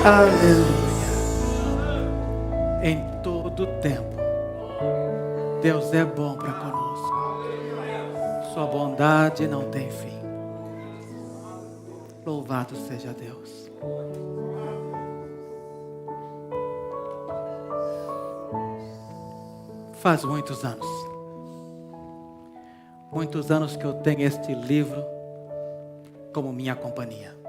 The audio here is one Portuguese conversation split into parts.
Aleluia. Em todo tempo, Deus é bom para conosco. Sua bondade não tem fim. Louvado seja Deus. Faz muitos anos que eu tenho este livro como minha companhia.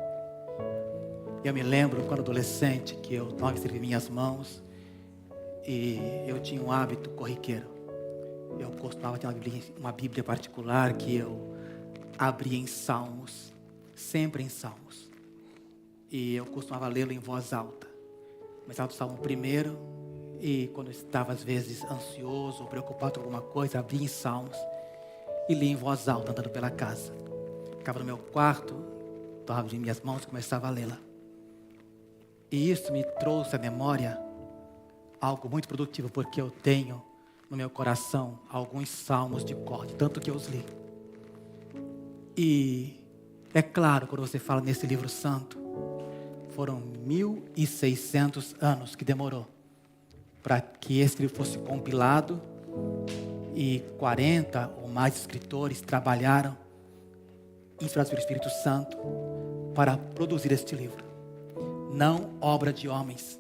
Eu me lembro quando adolescente que eu tomava em minhas mãos e eu tinha um hábito corriqueiro. Eu costumava ter uma Bíblia particular que eu abria em Salmos, sempre em Salmos. E eu costumava lê-lo em voz alta. Começava do Salmo 1 e quando eu estava às vezes ansioso ou preocupado com alguma coisa, abria em Salmos e lia em voz alta andando pela casa. Ficava no meu quarto, tomava em minhas mãos e começava a lê-la. E isso me trouxe à memória algo muito produtivo, porque eu tenho no meu coração alguns salmos de cor, de tanto que eu os li. E é claro, quando você fala nesse livro santo, foram 1.600 anos que demorou para que esse livro fosse compilado e 40 ou mais escritores trabalharam, inspirados pelo Espírito Santo, para produzir este livro. Não obra de homens,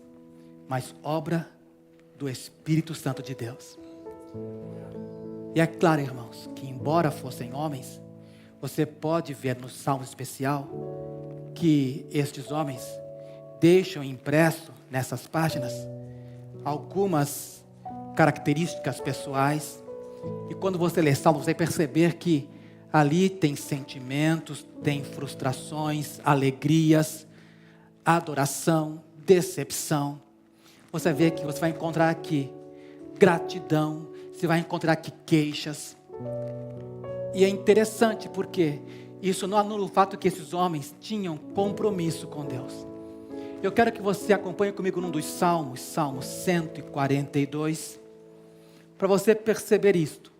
mas obra do Espírito Santo de Deus. E é claro, irmãos, que embora fossem homens, você pode ver no Salmo especial que estes homens deixam impresso nessas páginas algumas características pessoais. E quando você lê Salmo, você vai perceber que ali tem sentimentos, tem frustrações, alegrias, adoração, decepção. Você vê que você vai encontrar aqui gratidão, você vai encontrar aqui queixas. E é interessante porque isso não anula o fato que esses homens tinham compromisso com Deus. Eu quero que você acompanhe comigo num dos salmos, Salmo 142, para você perceber isto.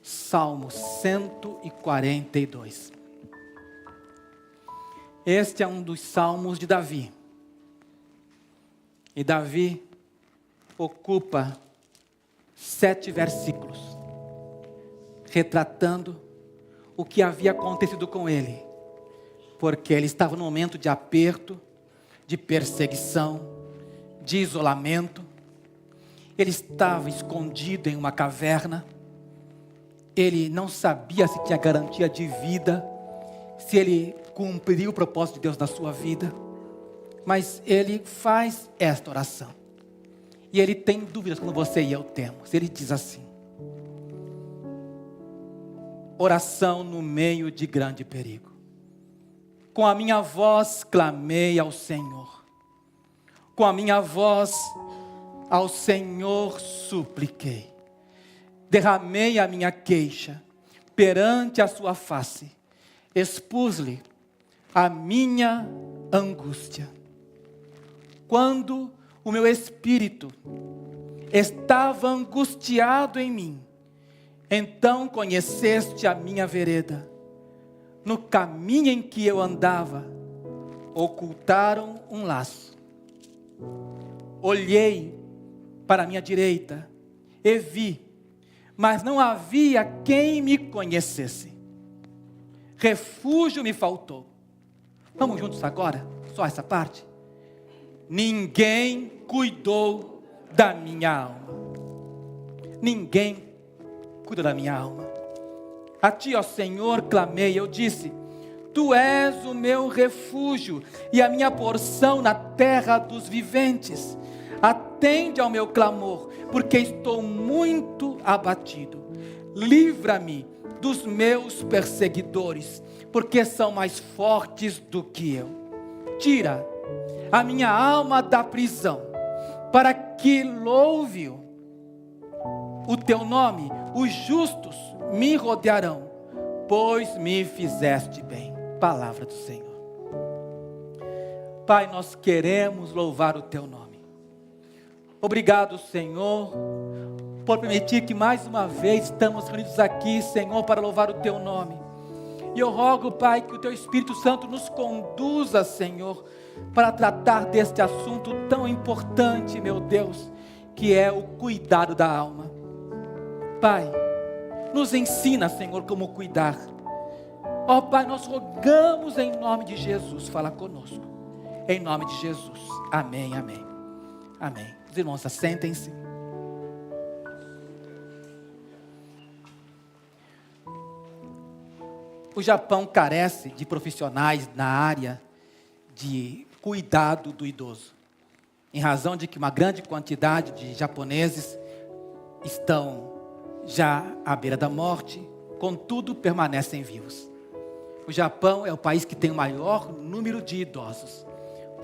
Salmo 142. Este é um dos salmos de Davi. E Davi ocupa 7 versículos, retratando o que havia acontecido com ele. Porque ele estava num momento de aperto, de perseguição, de isolamento. Ele estava escondido em uma caverna. Ele não sabia se tinha garantia de vida, se ele cumpriu o propósito de Deus na sua vida. Mas ele faz esta oração. E ele tem dúvidas como você e eu temos. Ele diz assim: oração no meio de grande perigo. Com a minha voz clamei ao Senhor. Com a minha voz ao Senhor supliquei. Derramei a minha queixa perante a sua face. Expus-lhe a minha angústia. Quando o meu espírito estava angustiado em mim, então conheceste a minha vereda. No caminho em que eu andava, ocultaram um laço. Olhei para a minha direita e vi, mas não havia quem me conhecesse. Refúgio me faltou. Vamos juntos agora? Só essa parte. Ninguém cuidou da minha alma. Ninguém cuida da minha alma. A ti, ó Senhor, clamei. Eu disse: Tu és o meu refúgio e a minha porção na terra dos viventes. Atende ao meu clamor, porque estou muito abatido. Livra-me dos meus perseguidores, porque são mais fortes do que eu. Tira a minha alma da prisão, para que louve o teu nome. Os justos me rodearão, pois me fizeste bem. Palavra do Senhor. Pai, nós queremos louvar o teu nome. Obrigado, Senhor, por permitir que mais uma vez estamos reunidos aqui, Senhor, para louvar o teu nome. E eu rogo, Pai, que o Teu Espírito Santo nos conduza, Senhor, para tratar deste assunto tão importante, meu Deus, que é o cuidado da alma. Pai, nos ensina, Senhor, como cuidar. Ó Pai, nós rogamos em nome de Jesus, fala conosco. Em nome de Jesus. Amém, amém. Amém. Os irmãos, assentem-se. O Japão carece de profissionais na área de cuidado do idoso, em razão de que uma grande quantidade de japoneses estão já à beira da morte, contudo permanecem vivos. O Japão é o país que tem o maior número de idosos,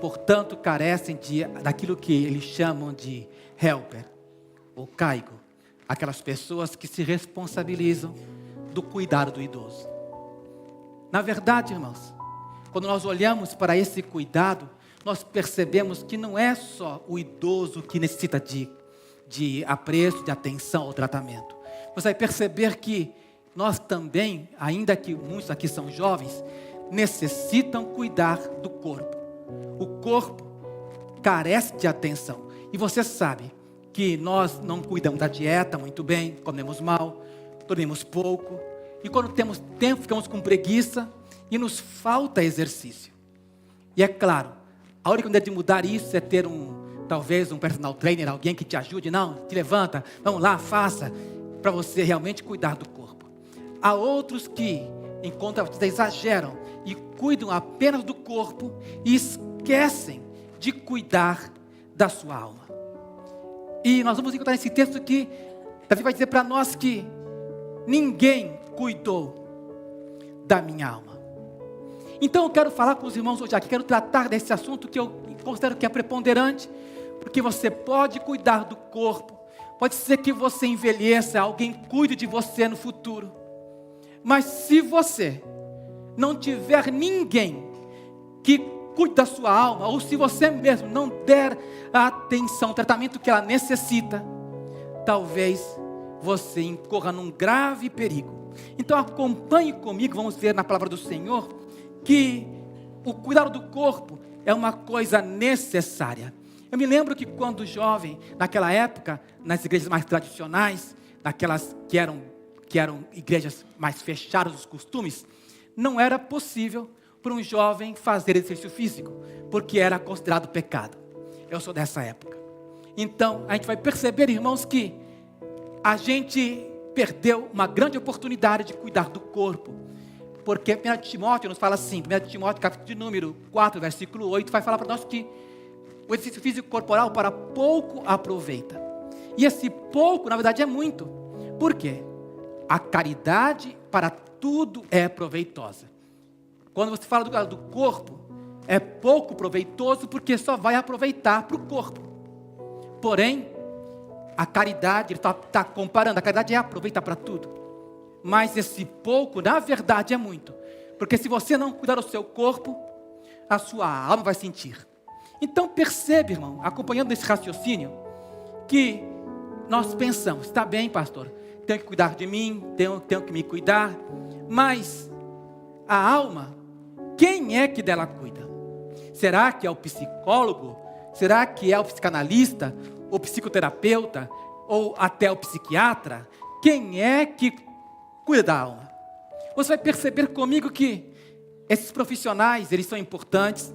portanto carecem daquilo que eles chamam de helper, ou kaigo, aquelas pessoas que se responsabilizam do cuidado do idoso. Na verdade, irmãos, quando nós olhamos para esse cuidado, nós percebemos que não é só o idoso que necessita de apreço, de atenção ou tratamento. Você vai perceber que nós também, ainda que muitos aqui são jovens, necessitam cuidar do corpo. O corpo carece de atenção. E você sabe que nós não cuidamos da dieta muito bem, comemos mal, dormimos pouco. E quando temos tempo, ficamos com preguiça e nos falta exercício. E é claro, a única maneira de mudar isso é ter talvez um personal trainer, alguém que te ajude. Não, te levanta, vamos lá, faça, para você realmente cuidar do corpo. Há outros que, em contrapartida, exageram e cuidam apenas do corpo e esquecem de cuidar da sua alma. E nós vamos encontrar nesse texto que Davi vai dizer para nós que ninguém cuidou da minha alma. Então eu quero falar com os irmãos hoje aqui, quero tratar desse assunto que eu considero que é preponderante, porque você pode cuidar do corpo, pode ser que você envelheça, alguém cuide de você no futuro, mas se você não tiver ninguém que cuide da sua alma, ou se você mesmo não der a atenção, o tratamento que ela necessita, talvez você incorra num grave perigo. Então acompanhe comigo, vamos ver na palavra do Senhor que o cuidado do corpo é uma coisa necessária. Eu me lembro que quando jovem, naquela época, nas igrejas mais tradicionais, naquelas que eram igrejas mais fechadas dos costumes, não era possível para um jovem fazer exercício físico, porque era considerado pecado. Eu sou dessa época. Então a gente vai perceber, irmãos, que a gente perdeu uma grande oportunidade de cuidar do corpo, porque 1 Timóteo nos fala assim, 1 Timóteo capítulo de número 4, versículo 8, vai falar para nós que o exercício físico corporal para pouco aproveita, e esse pouco na verdade é muito. Por quê? A caridade para tudo é proveitosa. Quando você fala do corpo, é pouco proveitoso porque só vai aproveitar para o corpo. Porém, a caridade, ele está comparando, a caridade aproveita para tudo. Mas esse pouco, na verdade, é muito. Porque se você não cuidar do seu corpo, a sua alma vai sentir. Então percebe, irmão, acompanhando esse raciocínio, que nós pensamos, está bem, pastor, tenho que cuidar de mim, tenho que me cuidar, mas a alma, quem é que dela cuida? Será que é o psicólogo? Será que é o psicanalista? O psicoterapeuta? Ou até o psiquiatra? Quem é que cuida da alma? Você vai perceber comigo que esses profissionais, eles são importantes.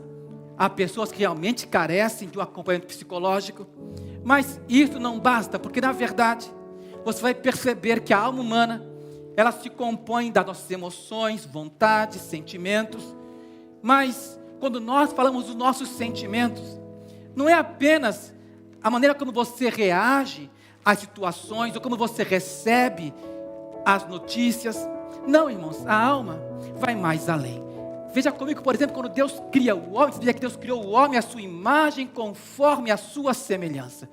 Há pessoas que realmente carecem de um acompanhamento psicológico, mas isso não basta, porque na verdade, você vai perceber que a alma humana, ela se compõe das nossas emoções, vontades, sentimentos, mas quando nós falamos dos nossos sentimentos, não é apenas a maneira como você reage às situações, ou como você recebe as notícias. Não, irmãos, a alma vai mais além. Veja comigo, por exemplo, quando Deus cria o homem, diz que Deus criou o homem à sua imagem, conforme a sua semelhança.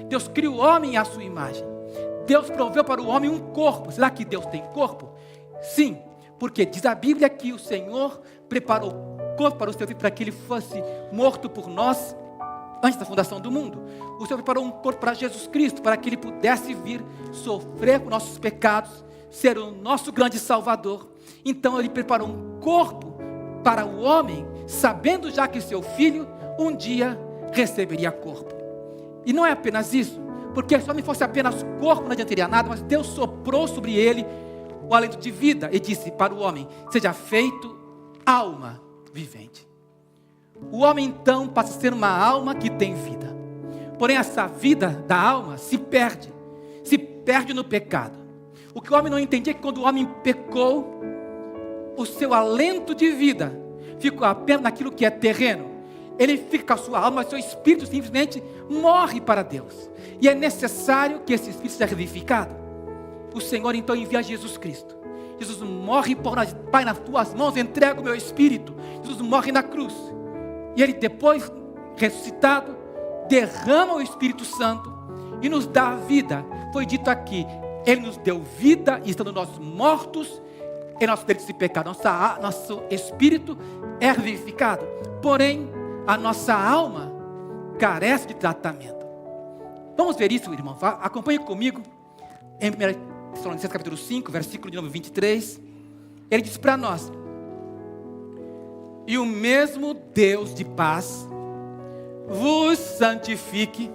Deus cria o homem à sua imagem. Deus proveu para o homem um corpo. Será que Deus tem corpo? Sim, porque diz a Bíblia que o Senhor preparou o corpo para o seu filho, para que ele fosse morto por nós antes da fundação do mundo. O Senhor preparou um corpo para Jesus Cristo, para que ele pudesse vir sofrer por nossos pecados, ser o nosso grande Salvador Então ele preparou um corpo para o homem, sabendo já que seu filho um dia receberia corpo. E não é apenas isso, porque se o homem fosse apenas corpo não adiantaria nada, mas Deus soprou sobre ele o alento de vida e disse para o homem: seja feito alma vivente. O homem então passa a ser uma alma que tem vida. Porém essa vida da alma se perde no pecado. O que o homem não entendia é que quando o homem pecou, o seu alento de vida ficou apenas naquilo que é terreno. Ele fica com a sua alma, mas seu espírito simplesmente morre para Deus. E é necessário que esse espírito seja vivificado. O Senhor então envia Jesus Cristo. Jesus morre por nós. Pai, nas tuas mãos entrego o meu espírito. Jesus morre na cruz. E ele depois, ressuscitado, derrama o Espírito Santo e nos dá a vida. Foi dito aqui, ele nos deu vida, e estando nós mortos em nossos delitos e pecados, nosso espírito é vivificado. Porém, a nossa alma carece de tratamento. Vamos ver isso, irmão? Acompanhe comigo em 1 Tessalonicenses capítulo 5, versículo de número 23. Ele diz para nós: e o mesmo Deus de paz vos santifique,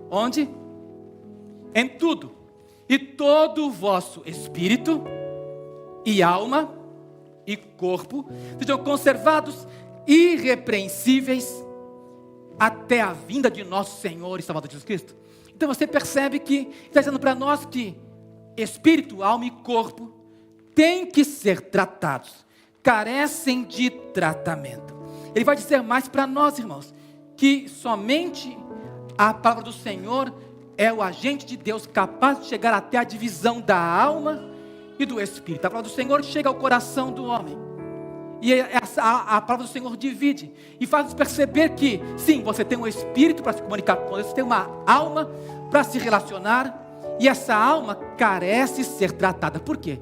onde? Em tudo, e todo o vosso espírito e alma e corpo sejam conservados irrepreensíveis até a vinda de nosso Senhor e Salvador Jesus Cristo. Então você percebe que está dizendo para nós que espírito, alma e corpo têm que ser tratados, carecem de tratamento. Ele vai dizer mais para nós, irmãos, que somente a palavra do Senhor é o agente de Deus capaz de chegar até a divisão da alma e do espírito. A palavra do Senhor chega ao coração do homem. E a palavra do Senhor divide e faz perceber que, sim, você tem um espírito para se comunicar com Deus, você tem uma alma para se relacionar, e essa alma carece ser tratada. Por quê?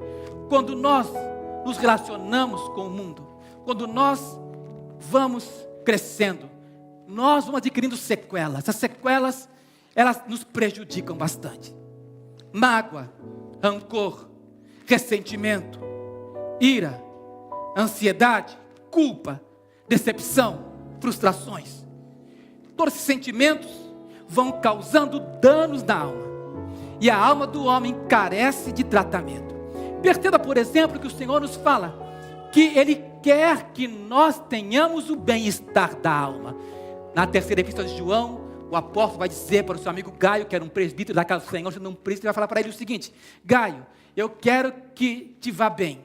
Quando nós nos relacionamos com o mundo, quando nós vamos crescendo, nós vamos adquirindo sequelas. Essas sequelas, elas nos prejudicam bastante. Mágoa, rancor, ressentimento, ira, ansiedade, culpa, decepção, frustrações. Todos esses sentimentos vão causando danos na alma. E a alma do homem carece de tratamento. Perceba, por exemplo, que o Senhor nos fala que Ele quer que nós tenhamos o bem-estar da alma. Na terceira epístola de João, o apóstolo vai dizer para o seu amigo Gaio, que era um presbítero da casa do Senhor, sendo um príncipe, vai falar para ele o seguinte: Gaio, eu quero que te vá bem,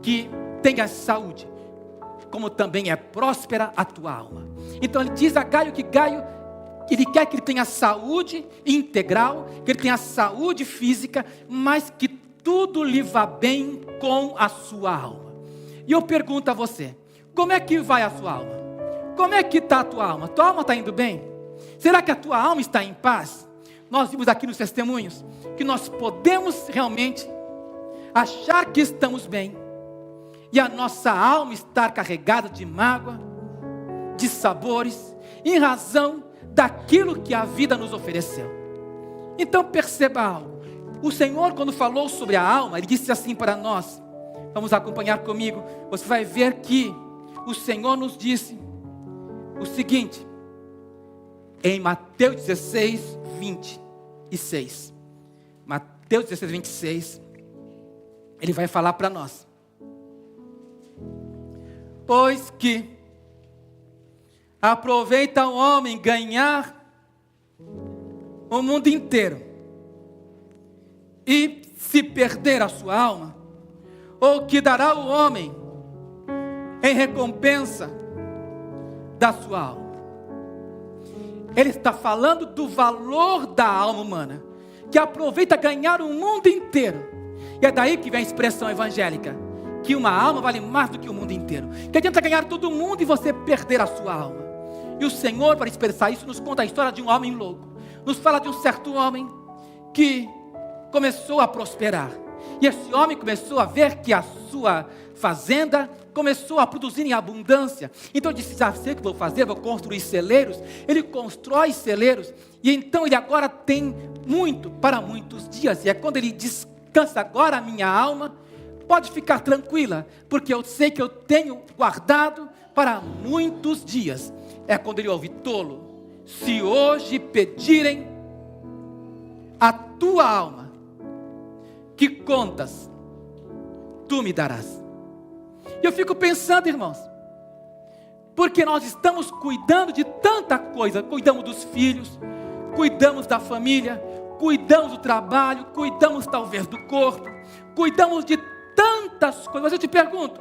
que tenha saúde, como também é próspera a tua alma. Então ele diz a Gaio que Gaio, ele quer que ele tenha saúde integral, que ele tenha saúde física, mas que tudo lhe vá bem com a sua alma. E eu pergunto a você, como é que vai a sua alma? Como é que está a tua alma? Tua alma está indo bem? Será que a tua alma está em paz? Nós vimos aqui nos testemunhos que nós podemos realmente achar que estamos bem e a nossa alma estar carregada de mágoa, de sabores, em razão daquilo que a vida nos ofereceu. Então perceba algo. O Senhor, quando falou sobre a alma, Ele disse assim para nós. Vamos acompanhar comigo. Você vai ver que o Senhor nos disse o seguinte, em Mateus 16, 26. Mateus 16, 26. Ele vai falar para nós. Pois que aproveita o homem ganhar o mundo inteiro e se perder a sua alma, ou que dará o homem em recompensa da sua alma. Ele está falando do valor da alma humana, que aproveita ganhar o mundo inteiro. E é daí que vem a expressão evangélica, que uma alma vale mais do que o mundo inteiro. Que adianta ganhar todo mundo e você perder a sua alma. E o Senhor, para expressar isso, nos conta a história de um homem louco. Nos fala de um certo homem que começou a prosperar. E esse homem começou a ver que a sua fazenda começou a produzir em abundância. Então ele disse, já sei o que vou fazer, vou construir celeiros. Ele constrói celeiros. E então ele agora tem muito para muitos dias. E é quando ele descansa agora a minha alma, pode ficar tranquila, porque eu sei que eu tenho guardado para muitos dias. É quando ele ouve: tolo, se hoje pedirem a tua alma, que contas tu me darás. E eu fico pensando, irmãos, porque nós estamos cuidando de tanta coisa, cuidamos dos filhos, cuidamos da família, cuidamos do trabalho, cuidamos talvez do corpo, cuidamos de tantas coisas. Mas eu te pergunto,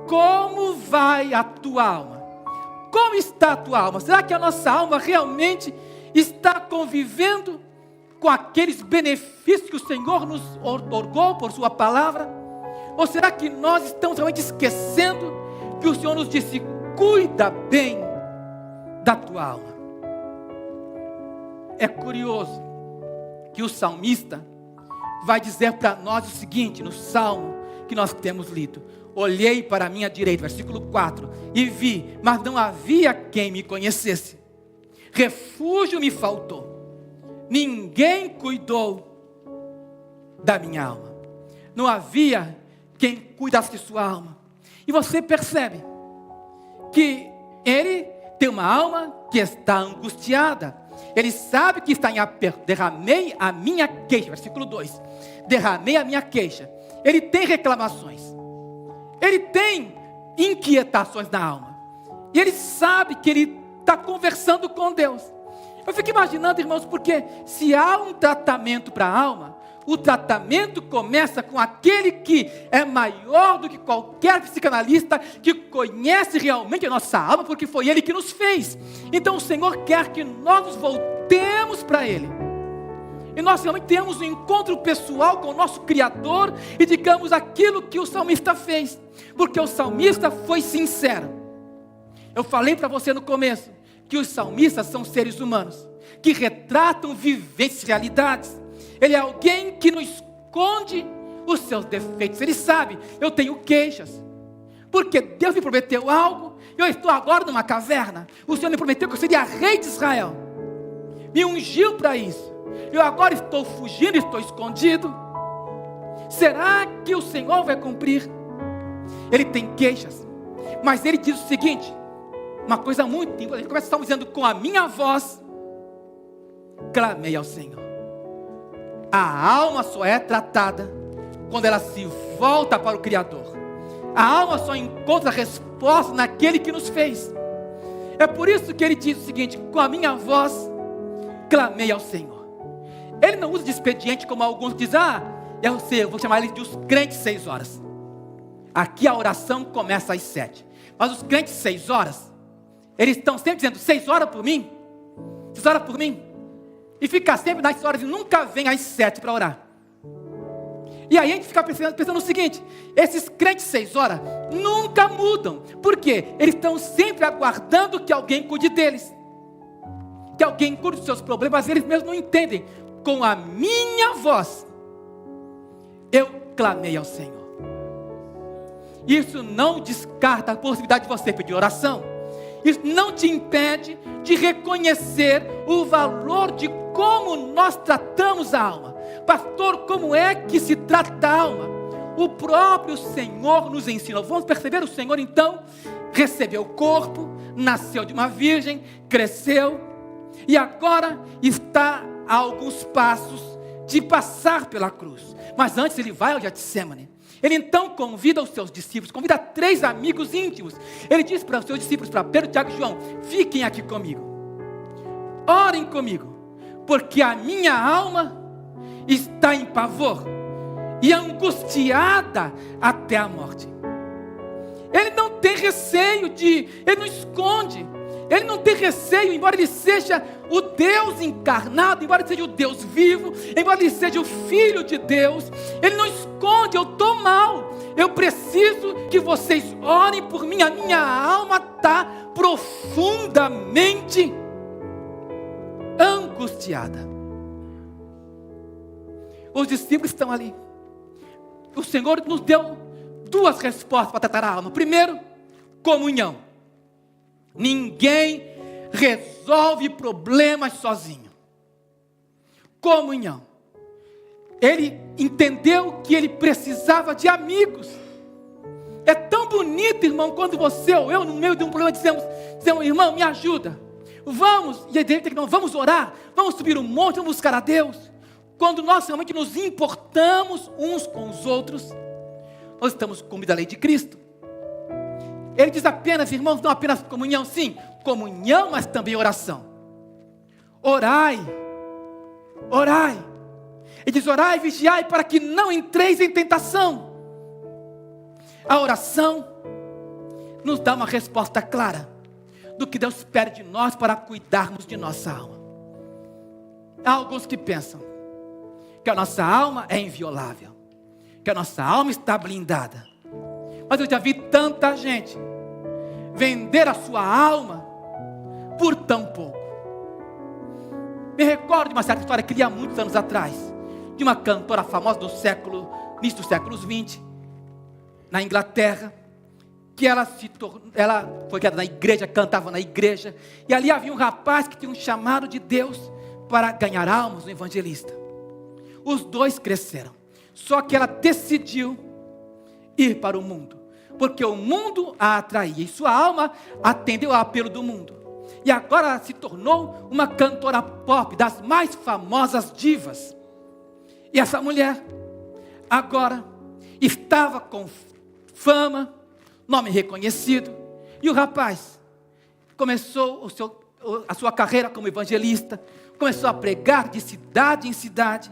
como vai a tua alma? Como está a tua alma? Será que a nossa alma realmente está convivendo com aqueles benefícios que o Senhor nos outorgou por sua palavra? Ou será que nós estamos realmente esquecendo que o Senhor nos disse: cuida bem da tua alma? É curioso que o salmista vai dizer para nós o seguinte, no salmo que nós temos lido: olhei para a minha direita, versículo 4, e vi, mas não havia quem me conhecesse. Refúgio me faltou. Ninguém cuidou da minha alma. Não havia quem cuidasse de sua alma. E você percebe que ele tem uma alma que está angustiada. Ele sabe que está em aperto. Derramei a minha queixa, versículo 2. Derramei a minha queixa. Ele tem reclamações. Ele tem inquietações na alma. E ele sabe que ele está conversando com Deus. Eu fico imaginando, irmãos, porque se há um tratamento para a alma, o tratamento começa com aquele que é maior do que qualquer psicanalista, que conhece realmente a nossa alma, porque foi Ele que nos fez. Então o Senhor quer que nós nos voltemos para Ele. E nós realmente temos um encontro pessoal com o nosso Criador e digamos aquilo que o salmista fez. Porque o salmista foi sincero. Eu falei para você no começo que os salmistas são seres humanos, que retratam vivências e realidades. Ele é alguém que não esconde os seus defeitos. Ele sabe, eu tenho queixas, porque Deus me prometeu algo, eu estou agora numa caverna. O Senhor me prometeu que eu seria rei de Israel, me ungiu para isso. Eu agora estou fugindo, estou escondido. Será que o Senhor vai cumprir? Ele tem queixas, mas ele diz o seguinte, uma coisa muito importante. Ele começa dizendo: com a minha voz clamei ao Senhor. A alma só é tratada quando ela se volta para o Criador. A alma só encontra resposta naquele que nos fez. É por isso que ele diz o seguinte: com a minha voz clamei ao Senhor. Ele não usa de expediente como alguns dizem: eu vou chamar ele de os crentes 6 horas. Aqui a oração começa às 7. Mas os crentes 6 horas, eles estão sempre dizendo: 6 horas por mim, 6 horas por mim. E fica sempre nas horas e nunca vem às 7 para orar. E aí a gente fica pensando no seguinte: esses crentes 6 horas nunca mudam. Por quê? Eles estão sempre aguardando que alguém cuide deles, que alguém cuide dos seus problemas, mas eles mesmos não entendem. Com a minha voz eu clamei ao Senhor. Isso não descarta a possibilidade de você pedir oração. Isso não te impede de reconhecer o valor de como nós tratamos a alma. Pastor, como é que se trata a alma? O próprio Senhor nos ensina. Vamos perceber, o Senhor então recebeu o corpo, nasceu de uma virgem, cresceu e agora está a alguns passos de passar pela cruz. Mas antes ele vai ao Getsemane. Ele então convida os seus discípulos, convida 3 amigos íntimos. Ele diz para os seus discípulos, para Pedro, Tiago e João: fiquem aqui comigo, orem comigo, porque a minha alma está em pavor e angustiada até a morte. Ele não tem receio ele não esconde, ele não tem receio, embora ele seja o Deus encarnado, embora ele seja o Deus vivo, embora ele seja o Filho de Deus, ele não esconde: eu estou mal, eu preciso que vocês orem por mim, a minha alma está profundamente angustiada. Os discípulos estão ali. O Senhor nos deu 2 respostas para tratar a alma. Primeiro, comunhão. Ninguém resolve problemas sozinho. Comunhão. ele entendeu que ele precisava de amigos. É tão bonito, irmão, quando você ou eu, no meio de um problema, dizemos, irmão, me ajuda. Vamos, e ele não, vamos orar, vamos subir um monte, vamos buscar a Deus. Quando nós realmente nos importamos uns com os outros, nós estamos cumprindo a lei de Cristo. Ele diz apenas, irmãos, não apenas comunhão, sim, comunhão, mas também oração. Orai. Ele diz, orai e vigiai para que não entreis em tentação. A oração nos dá uma resposta clara do que Deus espera de nós para cuidarmos de nossa alma. Há alguns que pensam que a nossa alma é inviolável, que a nossa alma está blindada. Mas eu já vi tanta gente vender a sua alma por tão pouco. Me recordo de uma certa história que li há muitos anos atrás, de uma cantora famosa do início dos séculos 20, na Inglaterra, que ela foi criada na igreja, cantava na igreja, e ali havia um rapaz que tinha um chamado de Deus para ganhar almas, um evangelista. Os dois cresceram, só que ela decidiu ir para o mundo, porque o mundo a atraía, e sua alma atendeu ao apelo do mundo, e agora ela se tornou uma cantora pop, das mais famosas divas. E essa mulher agora estava com fama, nome reconhecido, e o rapaz começou a sua carreira como evangelista, começou a pregar de cidade em cidade,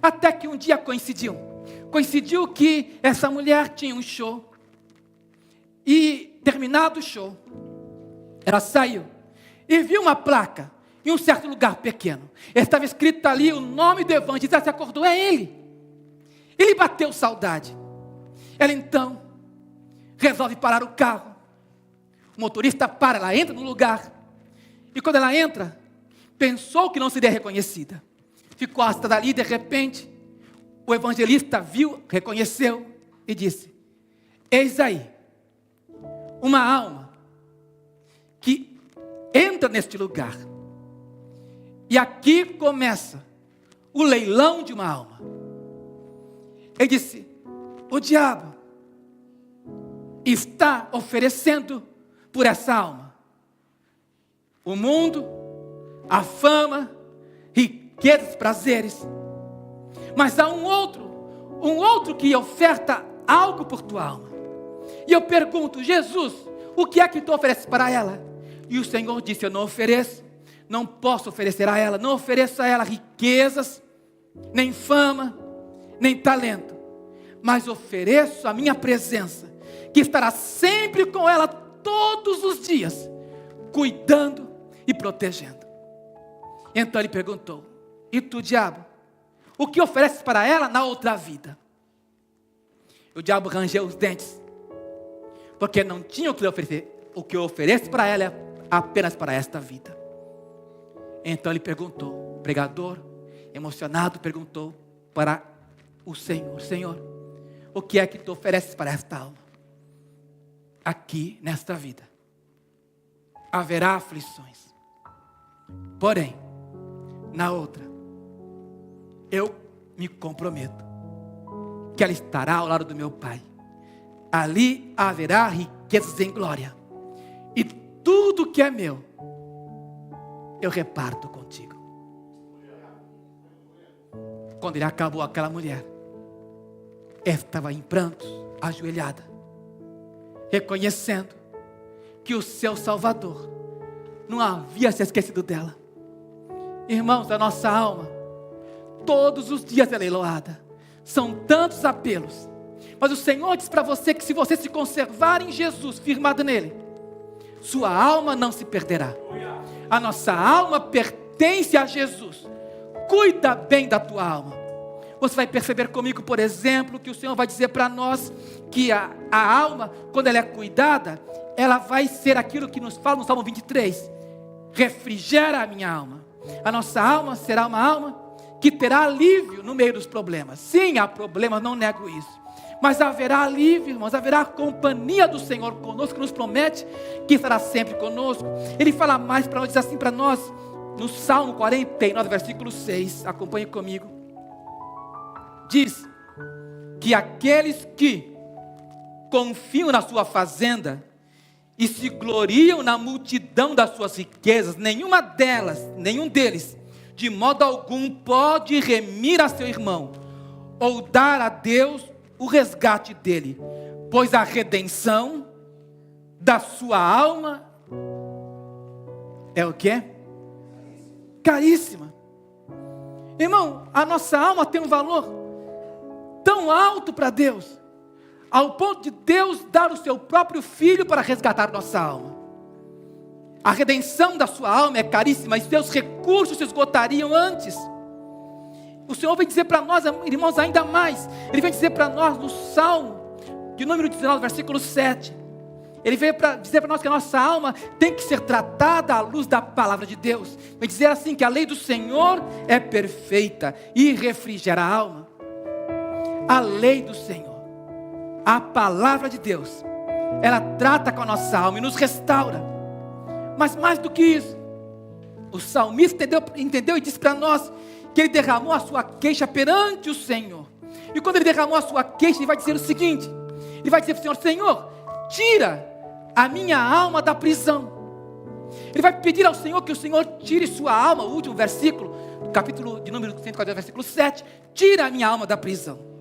até que um dia coincidiu que essa mulher tinha um show, e terminado o show, ela saiu e viu uma placa em um certo lugar pequeno, estava escrito ali o nome do evangelista. Ela se acordou, é ele. Ele bateu saudade. Ela então resolve parar o carro. O motorista para, ela entra no lugar. E quando ela entra, pensou que não seria reconhecida. Ficou assustada ali, de repente, o evangelista viu, reconheceu e disse, eis aí, uma alma que entra neste lugar. E aqui começa o leilão de uma alma. Ele disse, o diabo está oferecendo por essa alma o mundo, a fama, riquezas, prazeres. Mas há um outro que oferta algo por tua alma. E eu pergunto, Jesus, o que é que tu ofereces para ela? E o Senhor disse, eu não ofereço, não posso oferecer a ela, não ofereço a ela riquezas, nem fama, nem talento, mas ofereço a minha presença, que estará sempre com ela todos os dias, cuidando e protegendo. Então ele perguntou, e tu, diabo, o que ofereces para ela na outra vida? O diabo rangeu os dentes, porque não tinha o que lhe oferecer. O que eu ofereço para ela é apenas para esta vida. Então ele perguntou, o pregador, emocionado, perguntou para o Senhor, Senhor, o que é que tu ofereces para esta alma? Aqui, nesta vida, haverá aflições, porém, na outra, eu me comprometo, que ela estará ao lado do meu Pai, ali haverá riquezas em glória, e tudo que é meu, eu reparto contigo. Quando ele acabou, aquela mulher estava em prantos, ajoelhada, reconhecendo que o seu Salvador não havia se esquecido dela. Irmãos, a nossa alma todos os dias é leiloada. São tantos apelos, mas o Senhor diz para você que se você se conservar em Jesus, firmado nele, sua alma não se perderá. A nossa alma pertence a Jesus. Cuida bem da tua alma. Você vai perceber comigo, por exemplo, que o Senhor vai dizer para nós que a alma, quando ela é cuidada, ela vai ser aquilo que nos fala no Salmo 23. Refrigera a minha alma. A nossa alma será uma alma que terá alívio no meio dos problemas. Sim, há problemas, não nego isso. Mas haverá alívio, irmãos, haverá a companhia do Senhor conosco, que nos promete que estará sempre conosco. Ele fala mais para nós, diz assim para nós, no Salmo 49, versículo 6, acompanhe comigo. diz que aqueles que confiam na sua fazenda e se gloriam na multidão das suas riquezas, nenhum deles, de modo algum, pode remir a seu irmão, ou dar a Deus o resgate dele, pois a redenção da sua alma é o quê? Caríssima. Irmão, a nossa alma tem um valor tão alto para Deus, ao ponto de Deus dar o seu próprio Filho para resgatar nossa alma. A redenção da sua alma é caríssima, e seus recursos se esgotariam antes. O Senhor vem dizer para nós, irmãos, ainda mais. Ele vem dizer para nós no Salmo de número 19, versículo 7. Ele veio para dizer para nós que a nossa alma tem que ser tratada à luz da palavra de Deus. Vem dizer assim, que a lei do Senhor é perfeita e refrigera a alma. A lei do Senhor, a palavra de Deus, ela trata com a nossa alma e nos restaura. Mas mais do que isso, o salmista entendeu e disse para nós que ele derramou a sua queixa perante o Senhor. E quando ele derramou a sua queixa, ele vai dizer o seguinte: ele vai dizer para o Senhor: Senhor, tira a minha alma da prisão. Ele vai pedir ao Senhor que o Senhor tire sua alma. O último versículo, capítulo de número 140, versículo 7, tira a minha alma da prisão.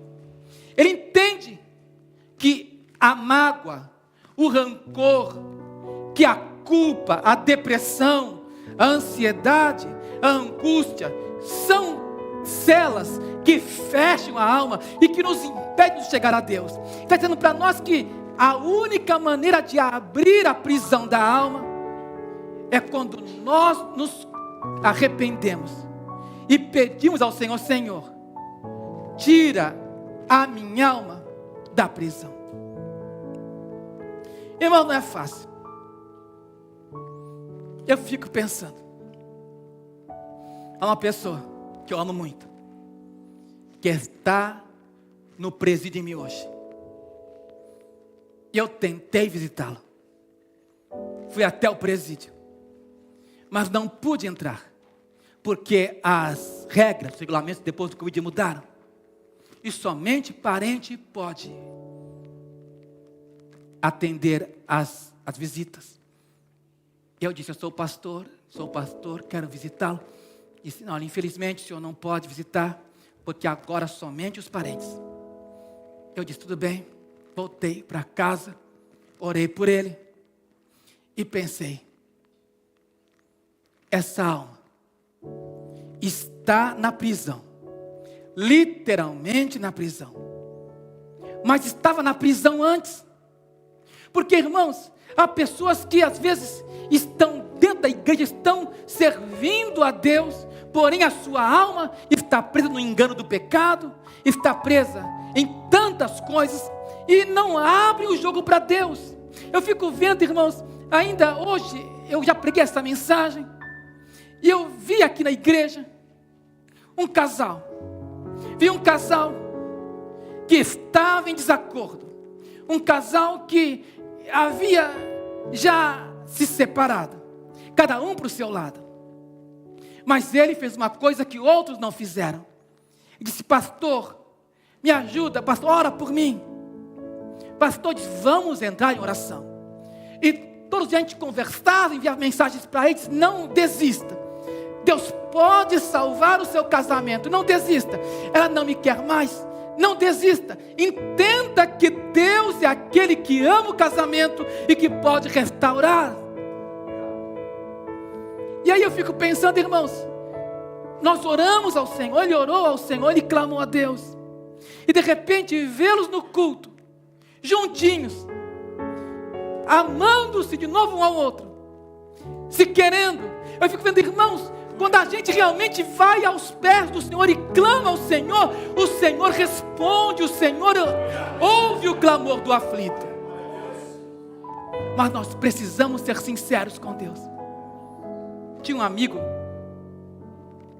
Ele entende que a mágoa, o rancor, que a culpa, a depressão, a ansiedade, a angústia, são celas que fecham a alma e que nos impedem de chegar a Deus. Está dizendo para nós que a única maneira de abrir a prisão da alma é quando nós nos arrependemos e pedimos ao Senhor: Senhor, tira a minha alma da prisão. Irmão, não é fácil. Eu fico pensando, há uma pessoa que eu amo muito, que está no presídio em mim hoje. Eu tentei visitá-lo, fui até o presídio, mas não pude entrar, porque as regras, os regulamentos depois do Covid mudaram, e somente parente pode atender as visitas. Eu disse: eu sou pastor, quero visitá-lo. E disse: não, infelizmente o senhor não pode visitar, porque agora somente os parentes. Eu disse: tudo bem. Voltei para casa, orei por ele e pensei: essa alma está na prisão, literalmente na prisão, mas estava na prisão antes. Porque, irmãos, há pessoas que às vezes estão dentro da igreja, estão servindo a Deus, porém a sua alma está presa no engano do pecado, está presa em tantas coisas e não abre o jogo para Deus. Eu fico vendo, irmãos, ainda hoje eu já preguei essa mensagem e eu vi aqui na igreja um casal que estava em desacordo, um casal que havia já se separado, cada um para o seu lado, mas ele fez uma coisa que outros não fizeram. Ele disse: pastor, me ajuda, pastor, ora por mim. Pastor disse: vamos entrar em oração. E todos a gente conversava, enviava mensagens para ele, disse: não desista, Deus pode salvar o seu casamento, não desista. Ela não me quer mais, não desista, entenda que Deus é aquele que ama o casamento e que pode restaurar. E aí eu fico pensando, irmãos, nós oramos ao Senhor, ele orou ao Senhor, ele clamou a Deus, e de repente vê-los no culto, juntinhos, amando-se de novo um ao outro, se querendo. Eu fico vendo, irmãos, quando a gente realmente vai aos pés do Senhor e clama ao Senhor, o Senhor responde, o Senhor ouve o clamor do aflito. Mas nós precisamos ser sinceros com Deus. Tinha um amigo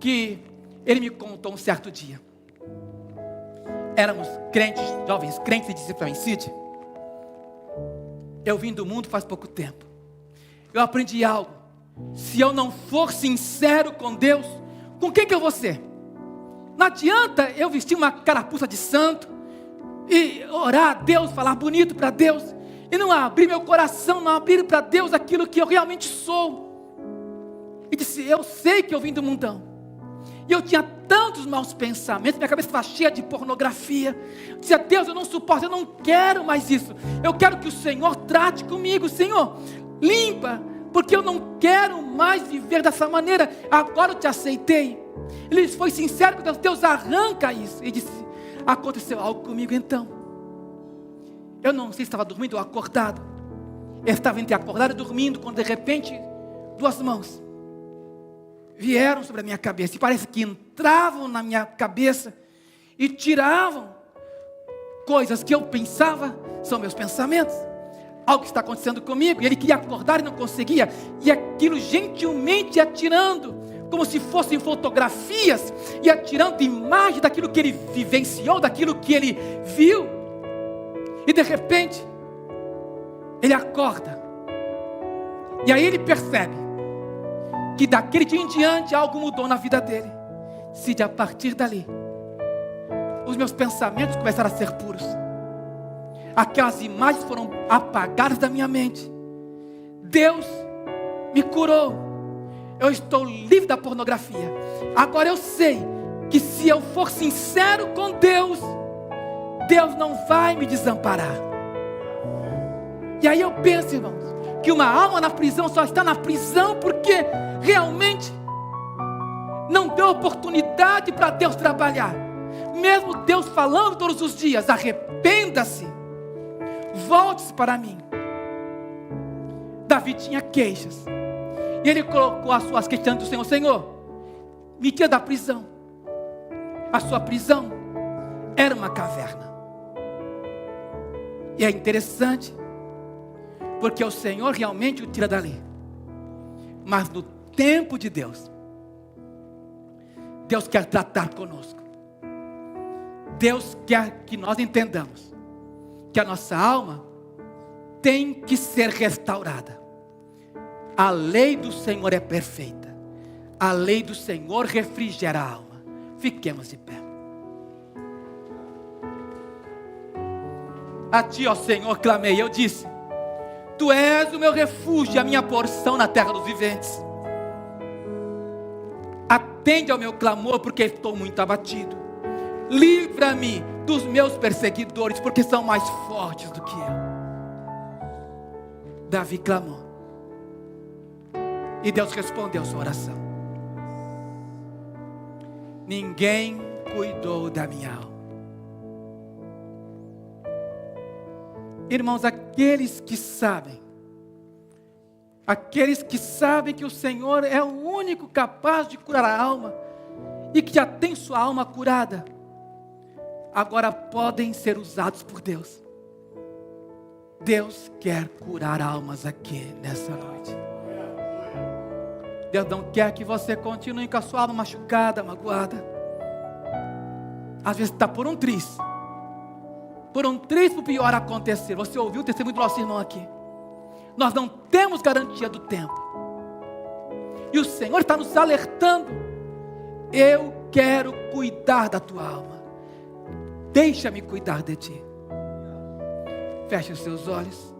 que ele me contou um certo dia. Éramos crentes, jovens crentes, e disse para mim: Cid, eu vim do mundo faz pouco tempo. Eu aprendi algo. Se eu não for sincero com Deus, com quem que eu vou ser? Não adianta eu vestir uma carapuça de santo e orar a Deus, falar bonito para Deus, e não abrir meu coração, não abrir para Deus aquilo que eu realmente sou. E disse, eu sei que eu vim do mundão. E eu tinha tantos maus pensamentos, minha cabeça estava cheia de pornografia. Eu dizia, Deus, eu não suporto, eu não quero mais isso. Eu quero que o Senhor trate comigo. Senhor, limpa, porque eu não quero mais viver dessa maneira. Agora eu te aceitei. Ele foi sincero com Deus, Deus arranca isso. E disse, aconteceu algo comigo então. Eu não sei se estava dormindo ou acordado. Eu estava entre acordado e dormindo, quando de repente, duas mãos vieram sobre a minha cabeça, e parece que entravam na minha cabeça, e tiravam coisas que eu pensava, são meus pensamentos, algo que está acontecendo comigo, e ele queria acordar e não conseguia, e aquilo gentilmente ia tirando, como se fossem fotografias, ia tirando imagem daquilo que ele vivenciou, daquilo que ele viu, e de repente, ele acorda, e aí ele percebe, que daquele dia em diante algo mudou na vida dele. Se de a partir dali os meus pensamentos começaram a ser puros, aquelas imagens foram apagadas da minha mente. Deus me curou. Eu estou livre da pornografia. Agora eu sei que se eu for sincero com Deus, Deus não vai me desamparar. E aí eu penso, irmãos, que uma alma na prisão só está na prisão porque realmente não deu oportunidade para Deus trabalhar. Mesmo Deus falando todos os dias, arrependa-se, volte-se para mim. Davi tinha queixas, e ele colocou as suas queixas diante do Senhor. Senhor, me tira da prisão. A sua prisão era uma caverna. E é interessante, porque o Senhor realmente o tira dali. Mas no tempo de Deus, Deus quer tratar conosco. Deus quer que nós entendamos que a nossa alma tem que ser restaurada. A lei do Senhor é perfeita. A lei do Senhor refrigera a alma. Fiquemos de pé. A ti, ó Senhor, clamei. Eu disse, Tu és o meu refúgio, a minha porção na terra dos viventes. Atende ao meu clamor, porque estou muito abatido. Livra-me dos meus perseguidores, porque são mais fortes do que eu. Davi clamou, e Deus respondeu sua oração. Ninguém cuidou da minha alma. Irmãos, aqueles que sabem que o Senhor é o único capaz de curar a alma, e que já tem sua alma curada, agora podem ser usados por Deus. Deus quer curar almas aqui nessa noite. Deus não quer que você continue com a sua alma machucada, magoada. Às vezes está por um triz, o pior acontecer. Você ouviu o testemunho do nosso irmão aqui. Nós não temos garantia do tempo, e o Senhor está nos alertando. Eu quero cuidar da tua alma. Deixa-me cuidar de ti. Feche os seus olhos.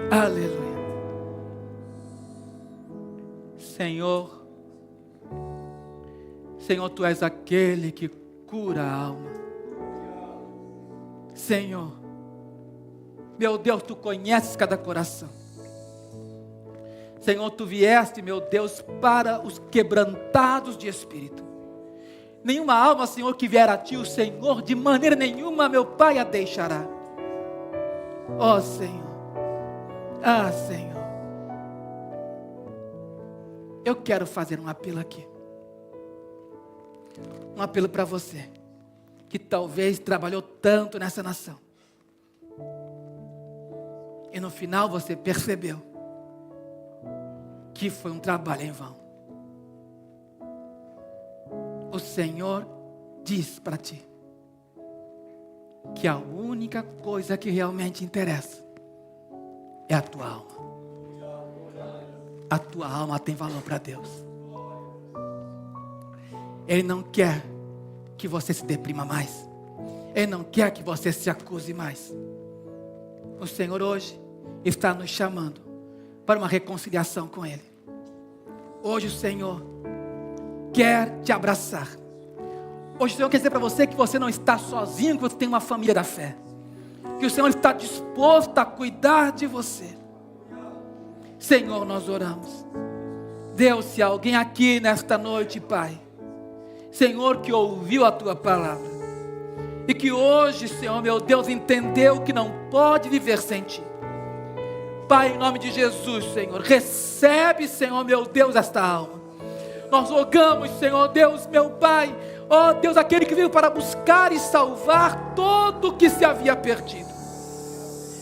Aleluia. Senhor, Tu és aquele que cura a alma. Senhor, meu Deus, Tu conheces cada coração. Senhor, Tu vieste, meu Deus, para os quebrantados de espírito. Nenhuma alma, Senhor, que vier a Ti, o Senhor, de maneira nenhuma, meu Pai, a deixará. Ó Senhor, Senhor, eu quero fazer um apelo aqui. Um apelo para você, que talvez trabalhou tanto nessa nação, e no final você percebeu que foi um trabalho em vão. O Senhor diz para ti que a única coisa que realmente interessa é a tua alma. A tua alma tem valor para Deus. Ele não quer que você se deprima mais. Ele não quer que você se acuse mais. O Senhor hoje está nos chamando para uma reconciliação com Ele. Hoje o Senhor quer te abraçar. Hoje o Senhor quer dizer para você que você não está sozinho, que você tem uma família da fé. Que o Senhor está disposto a cuidar de você. Senhor, nós oramos. Deus, se alguém aqui nesta noite, Pai, Senhor, que ouviu a Tua palavra, e que hoje, Senhor, meu Deus, entendeu que não pode viver sem Ti. Pai, em nome de Jesus, Senhor, recebe, Senhor, meu Deus, esta alma. Nós rogamos, Senhor Deus, meu Pai, ó Deus, aquele que veio para buscar e salvar todo o que se havia perdido.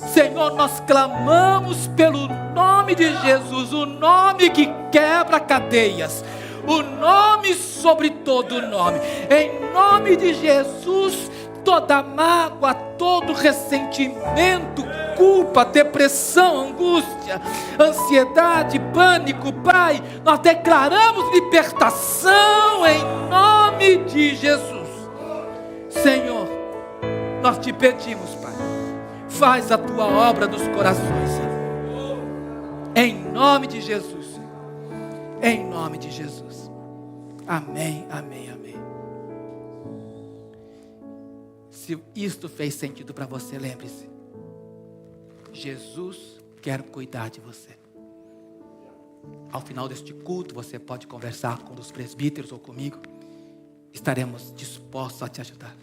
Senhor, nós clamamos pelo nome de Jesus, o nome que quebra cadeias, o nome sobre todo nome. Em nome de Jesus, toda mágoa, todo ressentimento, culpa, depressão, angústia, ansiedade, pânico, Pai, nós declaramos libertação em nome de Jesus. Senhor, nós te pedimos, Pai, faz a Tua obra nos corações, Senhor. Em nome de Jesus, Senhor. Em nome de Jesus. Amém, amém, amém. Se isto fez sentido para você, lembre-se, Jesus quer cuidar de você. Ao final deste culto, você pode conversar com os presbíteros ou comigo. Estaremos dispostos a te ajudar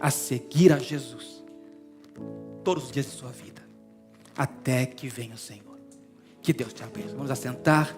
a seguir a Jesus todos os dias de sua vida, até que venha o Senhor. Que Deus te abençoe. Vamos assentar.